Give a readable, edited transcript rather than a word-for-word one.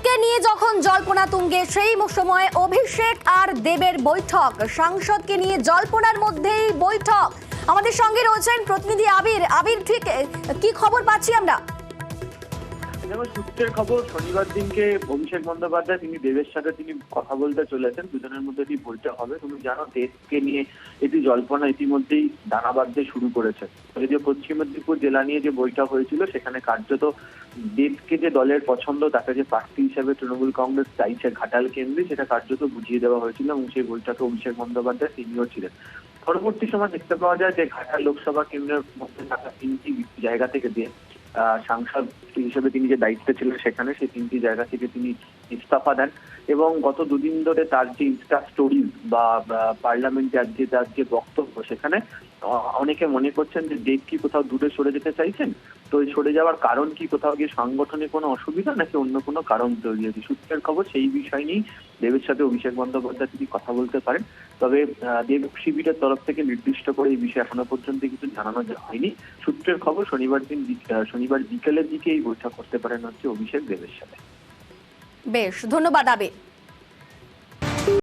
দেবকে নিয়ে যখন জল্পনা তুঙ্গে সেই সময় অভিষেক আর দেবের বৈঠক, সাংসদকে নিয়ে জল্পনার মধ্যেই বৈঠক। আমাদের সঙ্গে রয়েছেন প্রতিনিধি আবির। আবির, ঠিক কি খবর পাচ্ছি আমরা? সূত্রের খবর, শনিবার দিনকে অভিষেক বন্দ্যোপাধ্যায় তিনি দেবের সাথে তিনি কথা বলতে চলেছেন, দুজনের মধ্যে এটি বৈঠক হবে। তুমি জানো, দেবকে নিয়ে এটি জল্পনা ইতিমধ্যেই দানা বাঁধতে শুরু করেছে। যদিও পশ্চিম মেদিনীপুর জেলা নিয়ে যে বৈঠক হয়েছিল সেখানে কার্যত দেবকে যে দলের পছন্দ, তাকে যে প্রার্থী হিসেবে তৃণমূল কংগ্রেস চাইছে ঘাটাল কেন্দ্রে, সেটা কার্যত বুঝিয়ে দেওয়া হয়েছিল এবং সেই বৈঠকে অভিষেক বন্দ্যোপাধ্যায় তিনিও ছিলেন। পরবর্তী সময় দেখতে পাওয়া যায় যে ঘাটাল লোকসভা কেন্দ্রের মধ্যে থাকা 3টি জায়গা থেকে দিয়ে সাংসদ হিসেবে তিনি যে দায়িত্বে ছিলেন সেখানে সেই 3টি জায়গা থেকে তিনি ইস্তফা দেন এবং গত দুদিন ধরে তার যে ইনস্টা স্টোরিজ বা পার্লামেন্টে আজকে তার যে বক্তব্য, সেখানে অনেকে মনে করছেন যে দেব কি কোথাও দূরে সরে যেতে চাইছেন। তো এই সরে যাওয়ার কারণ কি, কোথাও গিয়ে সংগঠনে কোনো অসুবিধা নাকি অন্য কোনো কারণ তৈরি হয়েছে? সূত্রের খবর, সেই বিষয় নিয়েই দেবের সাথে অভিষেক বন্দ্যোপাধ্যায় তিনি কথা বলতে পারেন। তবে দেব শিবিরের তরফ থেকে নির্দিষ্ট করে এই বিষয়ে এখনো পর্যন্ত কিছু জানানো হয়নি। সূত্রের খবর, শনিবার বিকেলের দিকে এই বৈঠক করতে পারেন হচ্ছে অভিষেক দেবের সাথে। বেশ, ধন্যবাদ আবির।